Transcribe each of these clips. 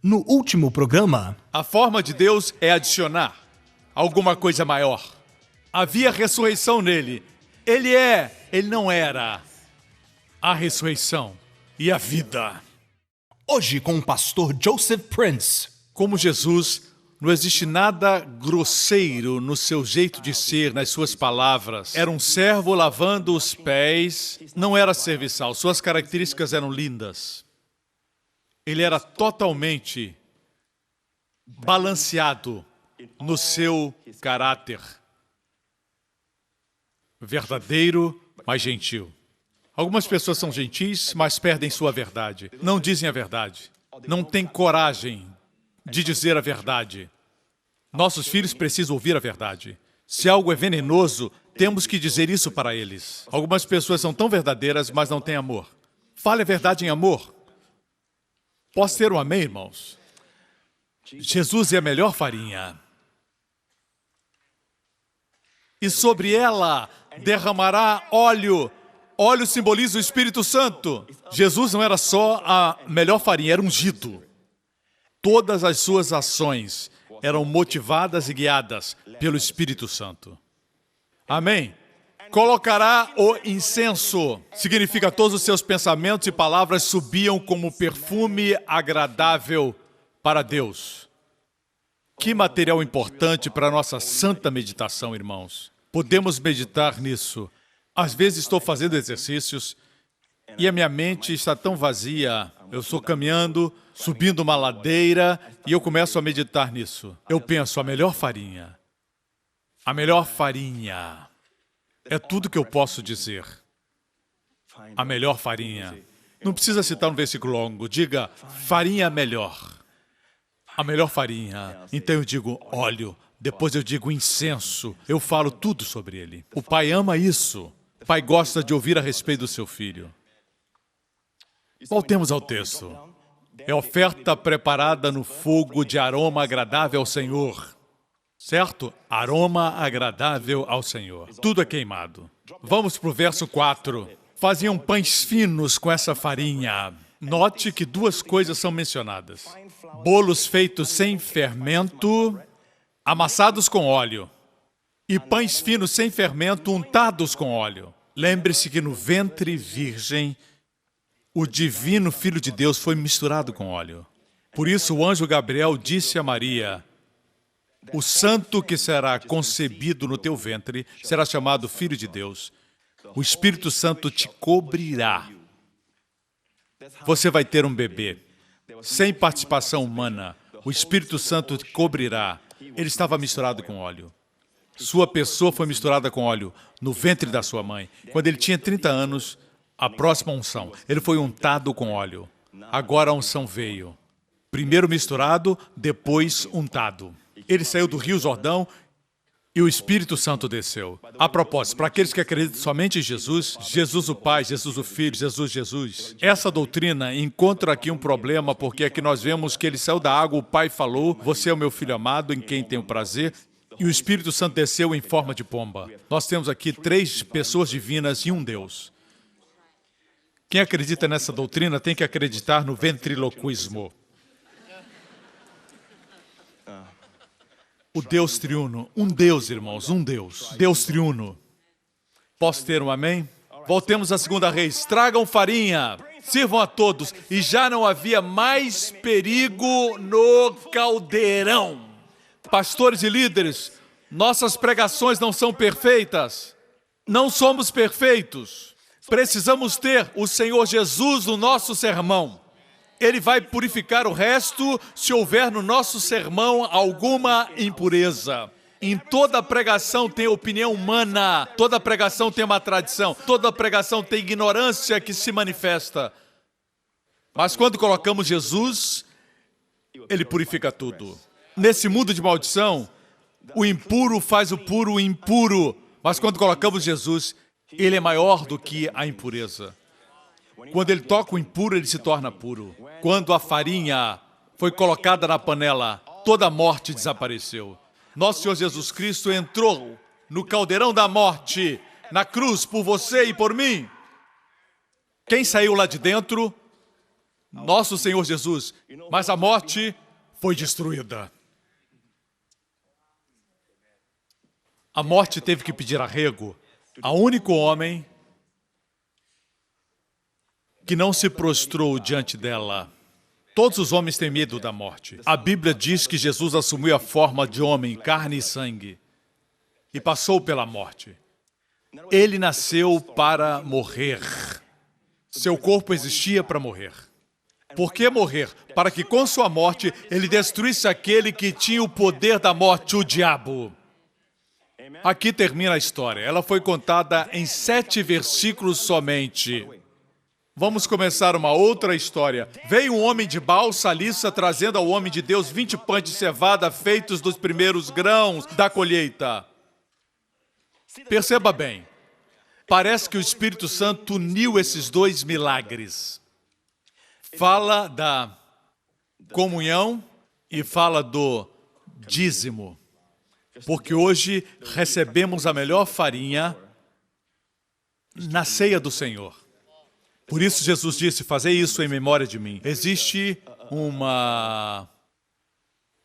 No último programa, a forma de Deus é adicionar alguma coisa maior. Havia ressurreição nele. Ele não era a ressurreição e a vida. Hoje com o pastor Joseph Prince. Como Jesus, não existe nada grosseiro no seu jeito de ser, nas suas palavras. Era um servo lavando os pés, não era serviçal. Suas características eram lindas. Ele era totalmente balanceado no seu caráter. Verdadeiro, mas gentil. Algumas pessoas são gentis, mas perdem sua verdade. Não dizem a verdade. Não têm coragem de dizer a verdade. Nossos filhos precisam ouvir a verdade. Se algo é venenoso, temos que dizer isso para eles. Algumas pessoas são tão verdadeiras, mas não têm amor. Fale a verdade em amor. Posso ter um amém, irmãos? Jesus é a melhor farinha. E sobre ela derramará óleo. Óleo simboliza o Espírito Santo. Jesus não era só a melhor farinha, era ungido. Todas as suas ações eram motivadas e guiadas pelo Espírito Santo. Amém? Colocará o incenso. Significa todos os seus pensamentos e palavras subiam como perfume agradável para Deus. Que material importante para a nossa santa meditação, irmãos. Podemos meditar nisso. Às vezes estou fazendo exercícios e a minha mente está tão vazia. Eu estou caminhando, subindo uma ladeira e eu começo a meditar nisso. Eu penso, a melhor farinha. A melhor farinha. É tudo que eu posso dizer. A melhor farinha. Não precisa citar um versículo longo. Diga, farinha melhor. A melhor farinha. Então eu digo óleo. Depois eu digo incenso. Eu falo tudo sobre ele. O pai ama isso. O pai gosta de ouvir a respeito do seu filho. Voltemos ao texto. É oferta preparada no fogo de aroma agradável ao Senhor. Certo? Aroma agradável ao Senhor. Tudo é queimado. Vamos para o verso 4. Faziam pães finos com essa farinha. Note que duas coisas são mencionadas. Bolos feitos sem fermento, amassados com óleo. E pães finos sem fermento, untados com óleo. Lembre-se que no ventre virgem, o divino Filho de Deus foi misturado com óleo. Por isso o anjo Gabriel disse a Maria, o santo que será concebido no teu ventre será chamado Filho de Deus. O Espírito Santo te cobrirá. Você vai ter um bebê. Sem participação humana, o Espírito Santo te cobrirá. Ele estava misturado com óleo. Sua pessoa foi misturada com óleo no ventre da sua mãe. Quando ele tinha 30 anos, a próxima unção. Ele foi untado com óleo. Agora a unção veio. Primeiro misturado, depois untado. Ele saiu do Rio Jordão e o Espírito Santo desceu. A propósito, para aqueles que acreditam somente em Jesus, Jesus o Pai, Jesus o Filho, Jesus. Essa doutrina encontra aqui um problema, porque aqui nós vemos que ele saiu da água, o Pai falou, você é o meu Filho amado, em quem tenho prazer, e o Espírito Santo desceu em forma de pomba. Nós temos aqui 3 pessoas divinas e um Deus. Quem acredita nessa doutrina tem que acreditar no ventriloquismo. O Deus triuno. Um Deus, irmãos, um Deus. Deus triuno. Posso ter um amém? Voltemos à 2 Reis. Tragam farinha, sirvam a todos. E já não havia mais perigo no caldeirão. Pastores e líderes, nossas pregações não são perfeitas. Não somos perfeitos. Precisamos ter o Senhor Jesus no nosso sermão. Ele vai purificar o resto se houver no nosso sermão alguma impureza. Em toda pregação tem opinião humana, toda pregação tem uma tradição, toda pregação tem ignorância que se manifesta. Mas quando colocamos Jesus, ele purifica tudo. Nesse mundo de maldição, o impuro faz o puro impuro. Mas quando colocamos Jesus, ele é maior do que a impureza. Quando ele toca o impuro, ele se torna puro. Quando a farinha foi colocada na panela, toda a morte desapareceu. Nosso Senhor Jesus Cristo entrou no caldeirão da morte, na cruz, por você e por mim. Quem saiu lá de dentro? nosso Senhor Jesus, mas a morte foi destruída. A morte teve que pedir arrego ao único homem que não se prostrou diante dela. Todos os homens têm medo da morte. A Bíblia diz que Jesus assumiu a forma de homem, carne e sangue, e passou pela morte. Ele nasceu para morrer. Seu corpo existia para morrer. Por que morrer? Para que com sua morte ele destruísse aquele que tinha o poder da morte, o diabo. Aqui termina a história. Ela foi contada em 7 versículos somente. Vamos começar uma outra história. Veio um homem de Baal Salissa trazendo ao homem de Deus 20 pães de cevada feitos dos primeiros grãos da colheita. Perceba bem. Parece que o Espírito Santo uniu esses 2 milagres. Fala da comunhão e fala do dízimo. Porque hoje recebemos a melhor farinha na ceia do Senhor. Por isso Jesus disse, fazei isso em memória de mim. Existe uma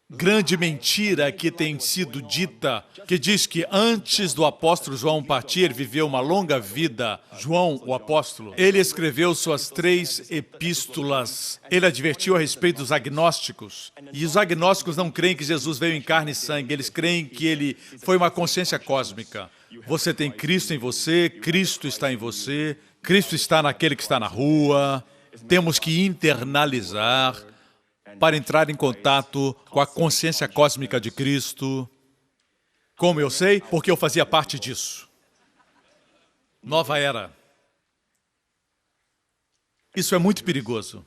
grande mentira que tem sido dita, que diz que antes do apóstolo João partir, ele viveu uma longa vida. João, o apóstolo, ele escreveu suas 3 epístolas. Ele advertiu a respeito dos agnósticos. E os agnósticos não creem que Jesus veio em carne e sangue. Eles creem que ele foi uma consciência cósmica. Você tem Cristo em você, Cristo está em você, Cristo está naquele que está na rua. Temos que internalizar para entrar em contato com a consciência cósmica de Cristo. Como eu sei? Porque eu fazia parte disso. Nova era. Isso é muito perigoso.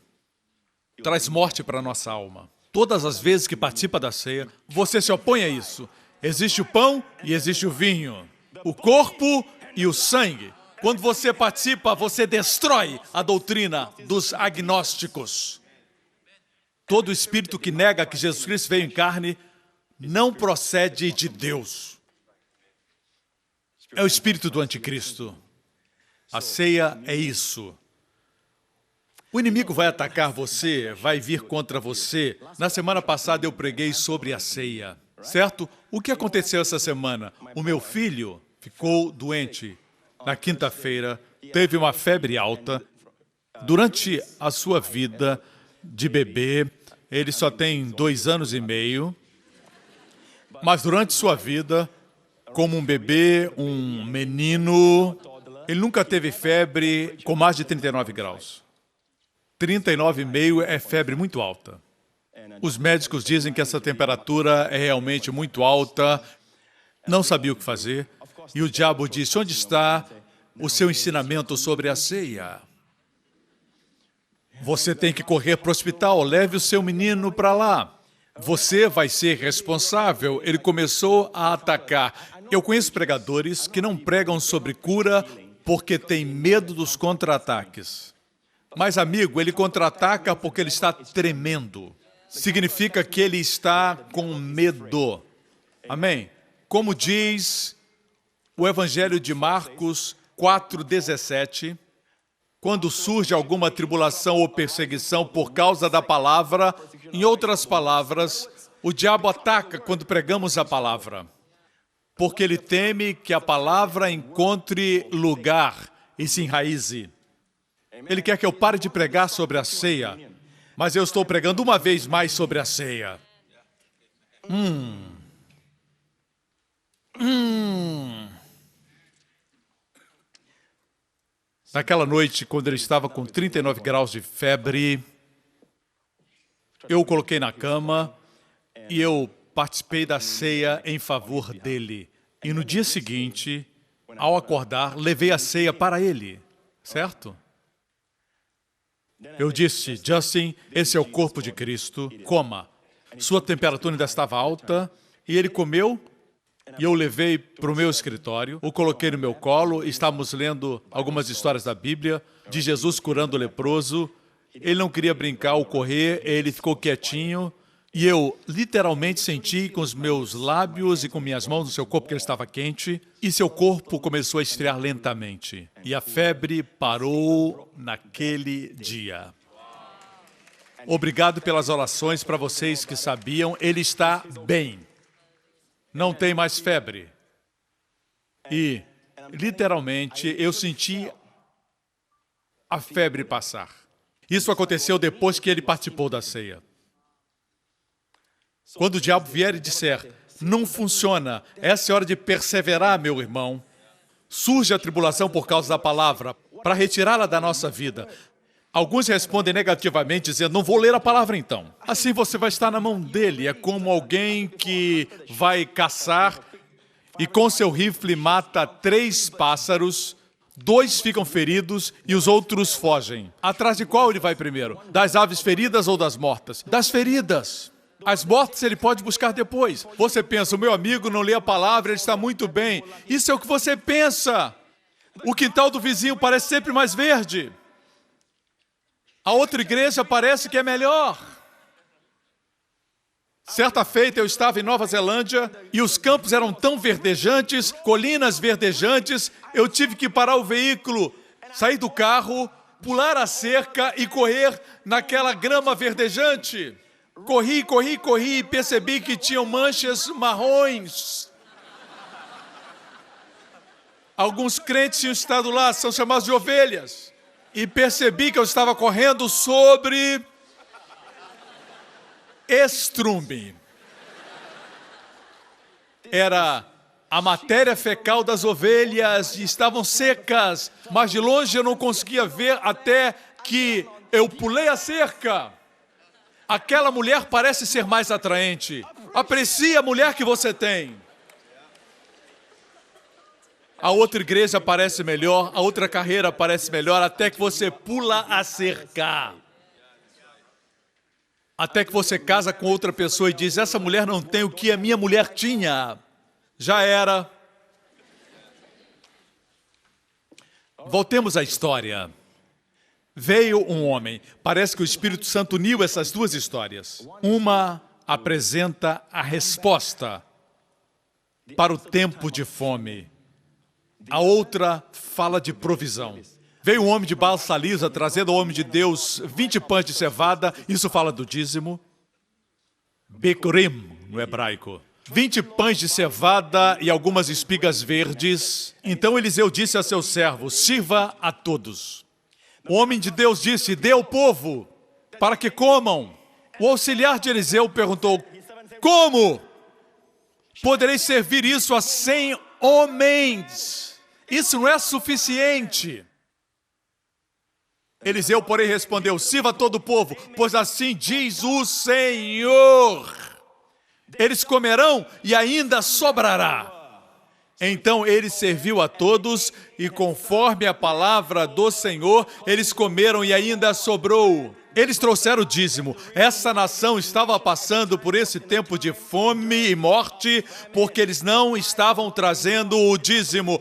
Traz morte para a nossa alma. Todas as vezes que participa da ceia, você se opõe a isso. Existe o pão e existe o vinho. O corpo e o sangue. Quando você participa, você destrói a doutrina dos agnósticos. Todo espírito que nega que Jesus Cristo veio em carne não procede de Deus. É o espírito do anticristo. A ceia é isso. O inimigo vai atacar você, vai vir contra você. Na semana passada eu preguei sobre a ceia, certo? O que aconteceu essa semana? O meu filho ficou doente. Na quinta-feira, teve uma febre alta. Durante a sua vida de bebê, ele só tem 2 anos e meio, mas durante sua vida, como um bebê, um menino, ele nunca teve febre com mais de 39 graus. 39,5 é febre muito alta. Os médicos dizem que essa temperatura é realmente muito alta, não sabia o que fazer, e o diabo disse, onde está o seu ensinamento sobre a ceia? Você tem que correr para o hospital, leve o seu menino para lá. Você vai ser responsável. Ele começou a atacar. Eu conheço pregadores que não pregam sobre cura porque têm medo dos contra-ataques. Mas, amigo, ele contra-ataca porque ele está tremendo. Significa que ele está com medo. Amém? Como diz o Evangelho de Marcos 4:17, quando surge alguma tribulação ou perseguição por causa da palavra, em outras palavras, o diabo ataca quando pregamos a palavra, porque ele teme que a palavra encontre lugar e se enraize. Ele quer que eu pare de pregar sobre a ceia, mas eu estou pregando uma vez mais sobre a ceia. Naquela noite, quando ele estava com 39 graus de febre, eu o coloquei na cama e eu participei da ceia em favor dele. E no dia seguinte, ao acordar, levei a ceia para ele, certo? Eu disse, Justin, esse é o corpo de Cristo, coma. Sua temperatura ainda estava alta e ele comeu. E eu o levei para o meu escritório, o coloquei no meu colo, estávamos lendo algumas histórias da Bíblia, de Jesus curando o leproso. Ele não queria brincar ou correr, ele ficou quietinho. E eu literalmente senti com os meus lábios e com minhas mãos no seu corpo que ele estava quente. E seu corpo começou a esfriar lentamente. E a febre parou naquele dia. Obrigado pelas orações para vocês que sabiam. Ele está bem. Não tem mais febre. E, literalmente, eu senti a febre passar. Isso aconteceu depois que ele participou da ceia. Quando o diabo vier e disser, não funciona, essa é hora de perseverar, meu irmão. Surge a tribulação por causa da palavra, para retirá-la da nossa vida. Alguns respondem negativamente, dizendo, não vou ler a palavra então. Assim você vai estar na mão dele. É como alguém que vai caçar e com seu rifle mata 3 pássaros, 2 ficam feridos e os outros fogem. Atrás de qual ele vai primeiro? Das aves feridas ou das mortas? Das feridas. As mortas ele pode buscar depois. Você pensa, o meu amigo não lê a palavra, ele está muito bem. Isso é o que você pensa. O quintal do vizinho parece sempre mais verde. A outra igreja parece que é melhor. Certa feita eu estava em Nova Zelândia e os campos eram tão verdejantes, colinas verdejantes, eu tive que parar o veículo, sair do carro, pular a cerca e correr naquela grama verdejante. Corri e percebi que tinham manchas marrons. Alguns crentes tinham estado lá, são chamados de ovelhas. E percebi que eu estava correndo sobre estrume. Era a matéria fecal das ovelhas e estavam secas, mas de longe eu não conseguia ver até que eu pulei a cerca. Aquela mulher parece ser mais atraente. Aprecie a mulher que você tem. A outra igreja parece melhor, a outra carreira parece melhor, até que você pula a cerca. Até que você casa com outra pessoa e diz, essa mulher não tem o que a minha mulher tinha. Já era. Voltemos à história. Veio um homem. Parece que o Espírito Santo uniu essas 2 histórias. Uma apresenta a resposta para o tempo de fome. A outra fala de provisão. Veio um homem de Baal-Salisa trazendo ao homem de Deus 20 pães de cevada. Isso fala do dízimo. Bikurim, no hebraico. 20 pães de cevada e algumas espigas verdes. Então Eliseu disse a seu servo, sirva a todos. O homem de Deus disse, dê ao povo, para que comam. O auxiliar de Eliseu perguntou, como poderei servir isso a 100 homens? Isso não é suficiente. Eliseu, porém, respondeu, sirva todo o povo, pois assim diz o Senhor. Eles comerão e ainda sobrará. Então ele serviu a todos e conforme a palavra do Senhor, eles comeram e ainda sobrou. Eles trouxeram o dízimo. Essa nação estava passando por esse tempo de fome e morte, porque eles não estavam trazendo o dízimo.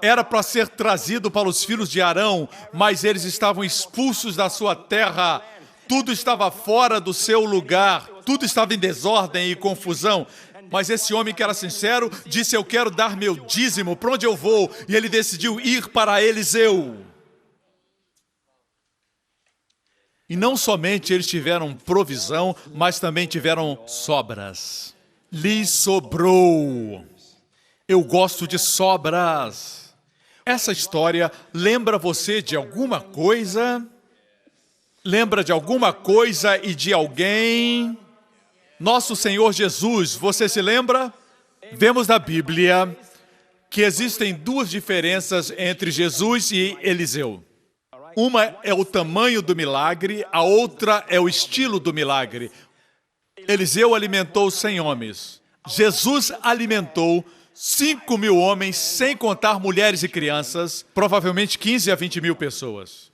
Era para ser trazido para os filhos de Arão, mas eles estavam expulsos da sua terra. Tudo estava fora do seu lugar. Tudo estava em desordem e confusão. Mas esse homem que era sincero disse, eu quero dar meu dízimo, para onde eu vou? E ele decidiu ir para Eliseu. E não somente eles tiveram provisão, mas também tiveram sobras. Lhes sobrou. Eu gosto de sobras. Essa história lembra você de alguma coisa? Lembra de alguma coisa e de alguém? Nosso Senhor Jesus, você se lembra? Vemos na Bíblia que existem 2 diferenças entre Jesus e Eliseu. Uma é o tamanho do milagre, a outra é o estilo do milagre. Eliseu alimentou 100 homens. Jesus alimentou 5.000 homens, sem contar mulheres e crianças, provavelmente 15 a 20 mil pessoas.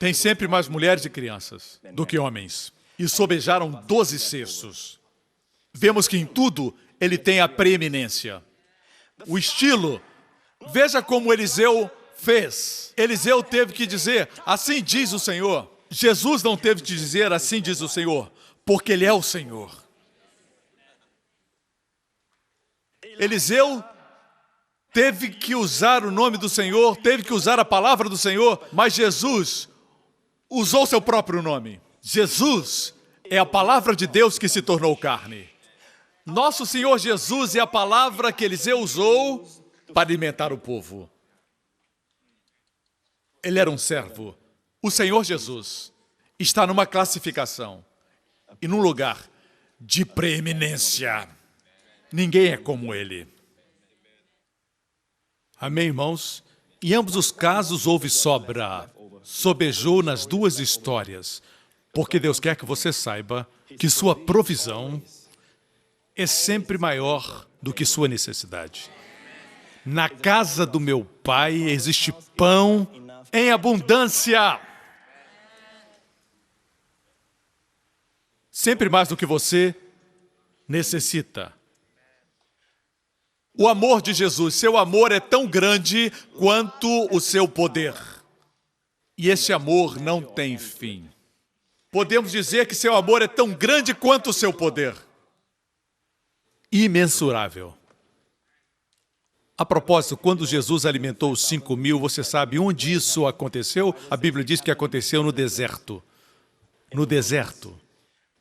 Tem sempre mais mulheres e crianças do que homens. E sobejaram 12 cestos. Vemos que em tudo ele tem a preeminência. O estilo, veja como Eliseu fez. Eliseu teve que dizer, assim diz o Senhor. Jesus não teve que dizer, assim diz o Senhor, porque Ele é o Senhor. Eliseu teve que usar o nome do Senhor, teve que usar a palavra do Senhor, mas Jesus usou seu próprio nome. Jesus é a palavra de Deus que se tornou carne. Nosso Senhor Jesus é a palavra que Eliseu usou para alimentar o povo. Ele era um servo. O Senhor Jesus está numa classificação e num lugar de preeminência. Ninguém é como ele. Amém, irmãos? Em ambos os casos houve sobra. Sobejou nas duas histórias. Porque Deus quer que você saiba que sua provisão é sempre maior do que sua necessidade. Na casa do meu Pai existe pão em abundância. Sempre mais do que você necessita. O amor de Jesus, seu amor é tão grande quanto o seu poder. E esse amor não tem fim. Podemos dizer que seu amor é tão grande quanto o seu poder. Imensurável. A propósito, quando Jesus alimentou os 5.000, você sabe onde isso aconteceu? A Bíblia diz que aconteceu no deserto. No deserto.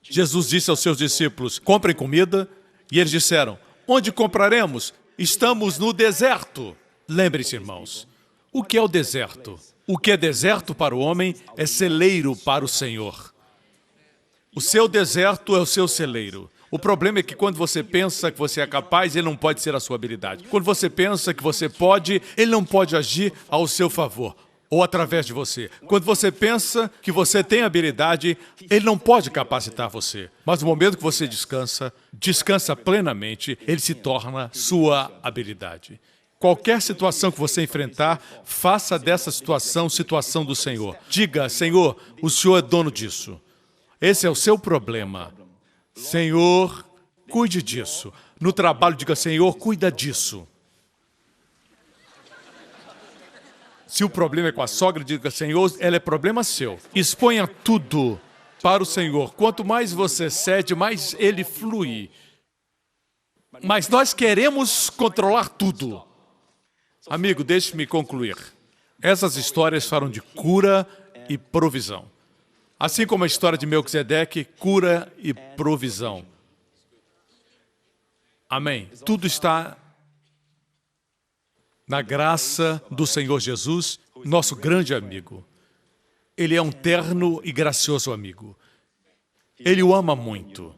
Jesus disse aos seus discípulos, comprem comida, e eles disseram, onde compraremos? Estamos no deserto. Lembre-se, irmãos, o que é o deserto? O que é deserto para o homem é celeiro para o Senhor. O seu deserto é o seu celeiro. O problema é que quando você pensa que você é capaz, ele não pode ser a sua habilidade. Quando você pensa que você pode, ele não pode agir ao seu favor ou através de você. Quando você pensa que você tem habilidade, ele não pode capacitar você. Mas no momento que você descansa plenamente, ele se torna sua habilidade. Qualquer situação que você enfrentar, faça dessa situação do Senhor. Diga, Senhor, o Senhor é dono disso. Esse é o seu problema. Senhor, cuide disso. No trabalho, diga, Senhor, cuida disso. Se o problema é com a sogra, diga, Senhor, ela é problema seu. Exponha tudo para o Senhor. Quanto mais você cede, mais ele flui. Mas nós queremos controlar tudo. Amigo, deixe-me concluir. Essas histórias falam de cura e provisão. Assim como a história de Melquisedeque, cura e provisão. Amém. Tudo está na graça do Senhor Jesus, nosso grande amigo. Ele é um terno e gracioso amigo. Ele o ama muito.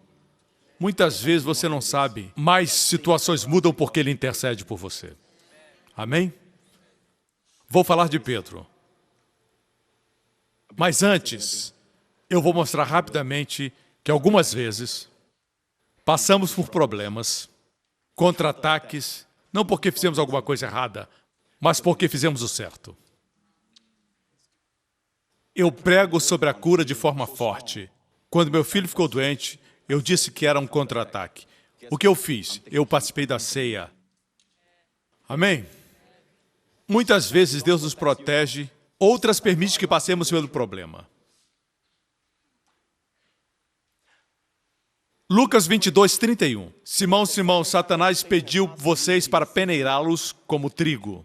Muitas vezes você não sabe, mas situações mudam porque ele intercede por você. Amém? Vou falar de Pedro. Mas antes, eu vou mostrar rapidamente que algumas vezes passamos por problemas, contra-ataques, não porque fizemos alguma coisa errada, mas porque fizemos o certo. Eu prego sobre a cura de forma forte. Quando meu filho ficou doente, eu disse que era um contra-ataque. O que eu fiz? Eu participei da ceia. Amém? Muitas vezes Deus nos protege, outras permite que passemos pelo problema. Lucas 22, 31. Simão, Simão, Satanás pediu vocês para peneirá-los como trigo.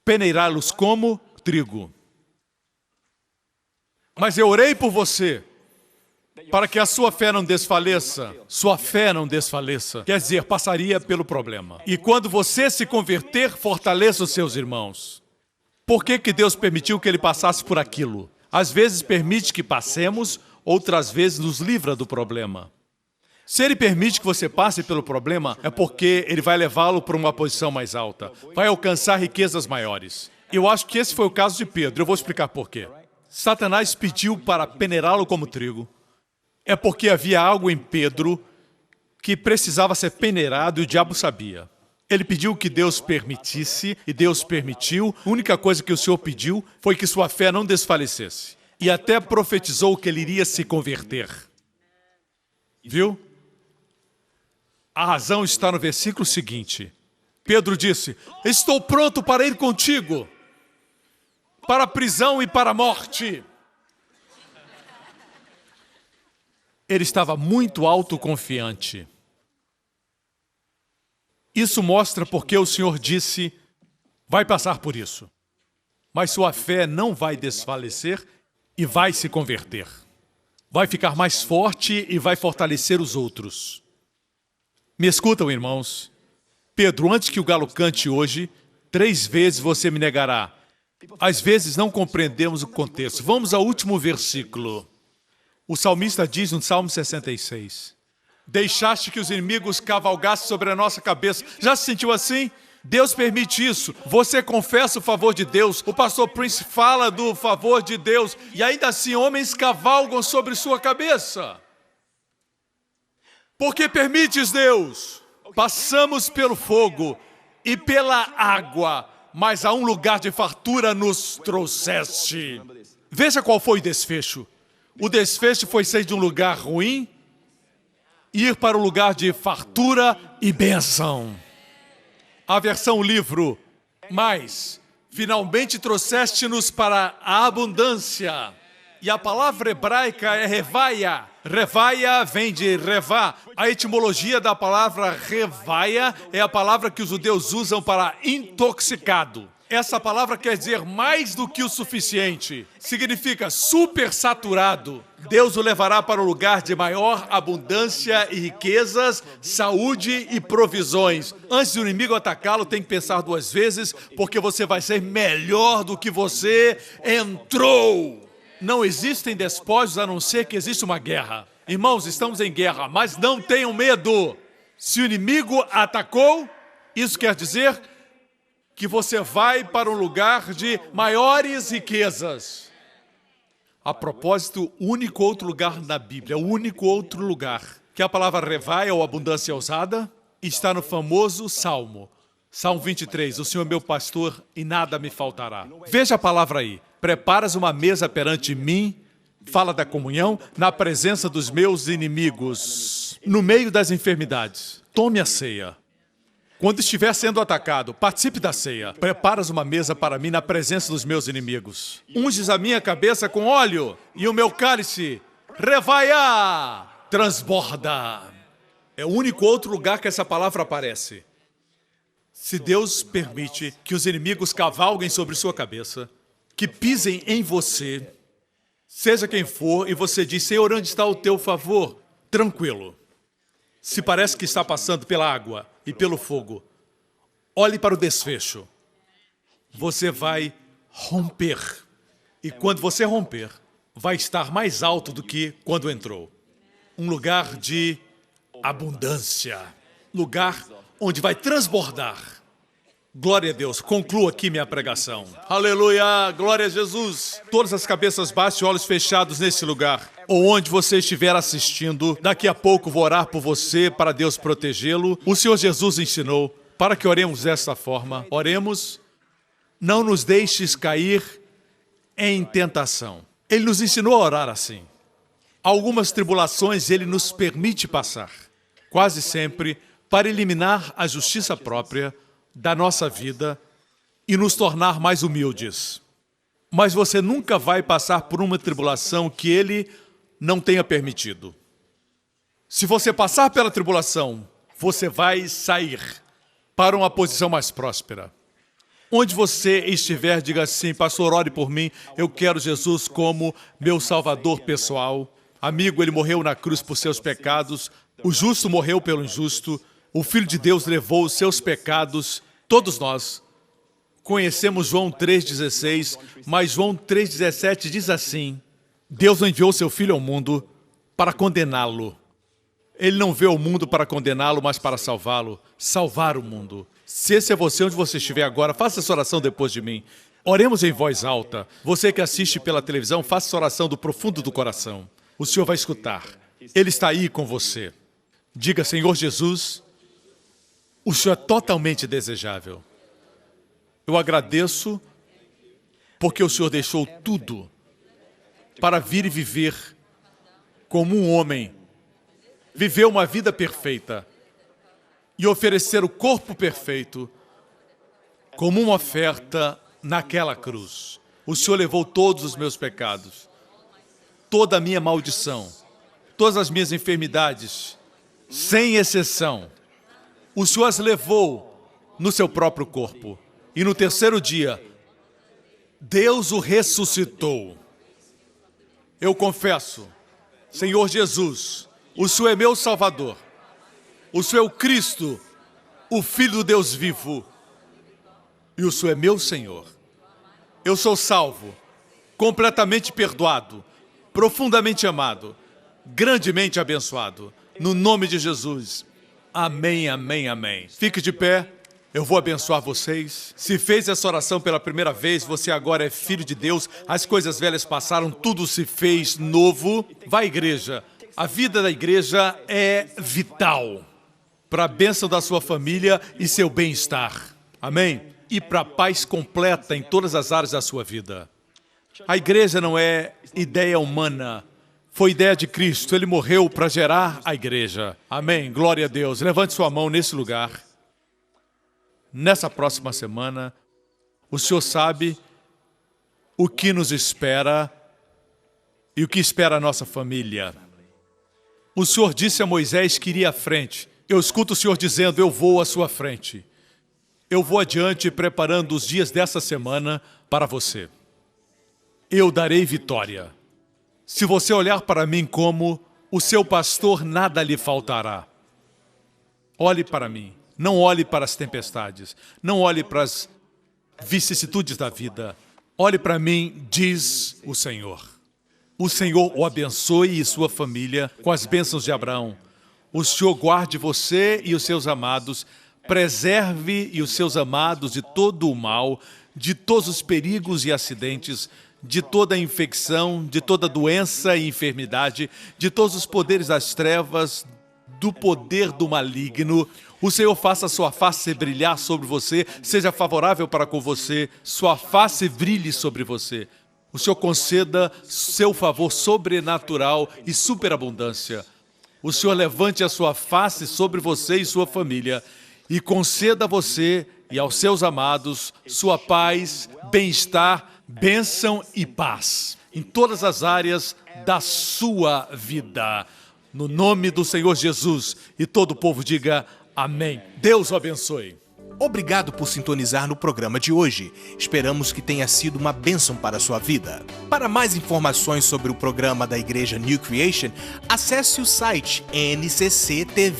Peneirá-los como trigo. Mas eu orei por você, para que a sua fé não desfaleça. Sua fé não desfaleça. Quer dizer, passaria pelo problema. E quando você se converter, fortaleça os seus irmãos. Por que Deus permitiu que ele passasse por aquilo? Às vezes permite que passemos, outras vezes nos livra do problema. Se ele permite que você passe pelo problema, é porque ele vai levá-lo para uma posição mais alta. Vai alcançar riquezas maiores. Eu acho que esse foi o caso de Pedro. Eu vou explicar por quê. Satanás pediu para peneirá-lo como trigo. É porque havia algo em Pedro que precisava ser peneirado e o diabo sabia. Ele pediu que Deus permitisse e Deus permitiu. A única coisa que o Senhor pediu foi que sua fé não desfalecesse. E até profetizou que ele iria se converter. Viu? A razão está no versículo seguinte. Pedro disse, estou pronto para ir contigo, para a prisão e para a morte. Ele estava muito autoconfiante. Isso mostra porque o Senhor disse, vai passar por isso. Mas sua fé não vai desfalecer e vai se converter. vai ficar mais forte e vai fortalecer os outros. Me escutam, irmãos. Pedro, antes que o galo cante hoje, 3 vezes você me negará. Às vezes não compreendemos o contexto. Vamos ao último versículo. O salmista diz no Salmo 66, deixaste que os inimigos cavalgassem sobre a nossa cabeça. Já se sentiu assim? Deus permite isso. Você confessa o favor de Deus. O pastor Prince fala do favor de Deus. E ainda assim, homens cavalgam sobre sua cabeça. Porque permites, Deus? Passamos pelo fogo e pela água, mas a um lugar de fartura nos trouxeste. Veja qual foi o desfecho. O desfecho foi sair de um lugar ruim e ir para um lugar de fartura e bênção. A versão livro, mas finalmente trouxeste-nos para a abundância. E a palavra hebraica é revaia. Revaia vem de revá. A etimologia da palavra revaia é a palavra que os judeus usam para intoxicado. Essa palavra quer dizer mais do que o suficiente. Significa supersaturado. Deus o levará para um lugar de maior abundância e riquezas, saúde e provisões. Antes do inimigo atacá-lo, tem que pensar 2 vezes, porque você vai ser melhor do que você entrou. Não existem despojos a não ser que exista uma guerra. Irmãos, estamos em guerra, mas não tenham medo. Se o inimigo atacou, isso quer dizer que você vai para um lugar de maiores riquezas. A propósito, o único outro lugar na Bíblia, o único outro lugar que a palavra revaia ou abundância é usada, está no famoso Salmo. Salmo 23, o Senhor é meu pastor e nada me faltará. Veja a palavra aí. Preparas uma mesa perante mim, fala da comunhão, na presença dos meus inimigos, no meio das enfermidades. Tome a ceia. Quando estiver sendo atacado, participe da ceia. Preparas uma mesa para mim na presença dos meus inimigos. Unges a minha cabeça com óleo e o meu cálice, revaia, transborda. É o único outro lugar que essa palavra aparece. Se Deus permite que os inimigos cavalguem sobre sua cabeça, que pisem em você, seja quem for, e você diz, Senhor, onde está o teu favor? Tranquilo. Se parece que está passando pela água e pelo fogo, olhe para o desfecho. Você vai romper. E quando você romper, vai estar mais alto do que quando entrou. Um lugar de abundância. Lugar onde vai transbordar. Glória a Deus. Concluo aqui minha pregação. Aleluia. Glória a Jesus. Todas as cabeças baixas e olhos fechados nesse lugar. Ou onde você estiver assistindo, daqui a pouco vou orar por você para Deus protegê-lo. O Senhor Jesus ensinou para que oremos desta forma. Oremos, não nos deixes cair em tentação. Ele nos ensinou a orar assim. Algumas tribulações Ele nos permite passar, quase sempre para eliminar a justiça própria da nossa vida e nos tornar mais humildes. Mas você nunca vai passar por uma tribulação que Ele não tenha permitido. Se você passar pela tribulação, você vai sair para uma posição mais próspera. Onde você estiver, diga assim, pastor, ore por mim, eu quero Jesus como meu salvador pessoal. Amigo, Ele morreu na cruz por seus pecados, o justo morreu pelo injusto, o Filho de Deus levou os seus pecados. Todos nós conhecemos João 3,16, mas João 3,17 diz assim, Deus não enviou seu Filho ao mundo para condená-lo. Ele não veio ao mundo para condená-lo, mas para salvá-lo, salvar o mundo. Se esse é você, onde você estiver agora, faça essa oração depois de mim. Oremos em voz alta. Você que assiste pela televisão, faça essa oração do profundo do coração. O Senhor vai escutar. Ele está aí com você. Diga, Senhor Jesus, o Senhor é totalmente desejável. Eu agradeço porque o Senhor deixou tudo para vir e viver como um homem, viver uma vida perfeita e oferecer o corpo perfeito como uma oferta naquela cruz. O Senhor levou todos os meus pecados, toda a minha maldição, todas as minhas enfermidades, sem exceção. O Senhor as levou no seu próprio corpo. E no terceiro dia, Deus o ressuscitou. Eu confesso, Senhor Jesus, o Senhor é meu Salvador. O Senhor é o Cristo, o Filho do Deus vivo. E o Senhor é meu Senhor. Eu sou salvo, completamente perdoado, profundamente amado, grandemente abençoado. No nome de Jesus. Amém, amém, amém. Fique de pé. Eu vou abençoar vocês. Se fez essa oração pela primeira vez, você agora é filho de Deus, as coisas velhas passaram, tudo se fez novo. Vá à igreja. A vida da igreja é vital para a bênção da sua família e seu bem-estar. Amém? E para a paz completa em todas as áreas da sua vida. A igreja não é ideia humana. Foi ideia de Cristo. Ele morreu para gerar a igreja. Amém? Glória a Deus. Levante sua mão nesse lugar. Nessa próxima semana, o Senhor sabe o que nos espera e o que espera a nossa família. O Senhor disse a Moisés que iria à frente. Eu escuto o Senhor dizendo, eu vou à sua frente. Eu vou adiante preparando os dias dessa semana para você. Eu darei vitória. Se você olhar para mim como o seu pastor, nada lhe faltará. Olhe para mim. Não olhe para as tempestades. Não olhe para as vicissitudes da vida. Olhe para mim, diz o Senhor. O Senhor o abençoe e sua família com as bênçãos de Abraão. O Senhor guarde você e os seus amados, preserve e os seus amados de todo o mal, de todos os perigos e acidentes, de toda a infecção, de toda doença e enfermidade, de todos os poderes das trevas, do poder do maligno. O Senhor faça sua face brilhar sobre você, seja favorável para com você, sua face brilhe sobre você. O Senhor conceda seu favor sobrenatural e superabundância. O Senhor levante a sua face sobre você e sua família e conceda a você e aos seus amados sua paz, bem-estar, bênção e paz em todas as áreas da sua vida. No nome do Senhor Jesus. E todo o povo diga amém. Deus o abençoe. Obrigado por sintonizar no programa de hoje. Esperamos que tenha sido uma bênção para a sua vida. Para mais informações sobre o programa da Igreja New Creation, acesse o site ncctv.org.sg.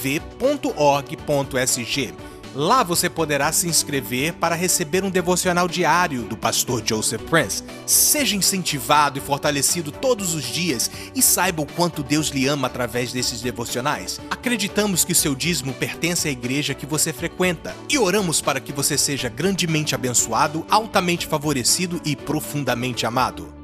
Lá você poderá se inscrever para receber um devocional diário do pastor Joseph Prince. Seja incentivado e fortalecido todos os dias e saiba o quanto Deus lhe ama através desses devocionais. Acreditamos que seu dízimo pertence à igreja que você frequenta e oramos para que você seja grandemente abençoado, altamente favorecido e profundamente amado.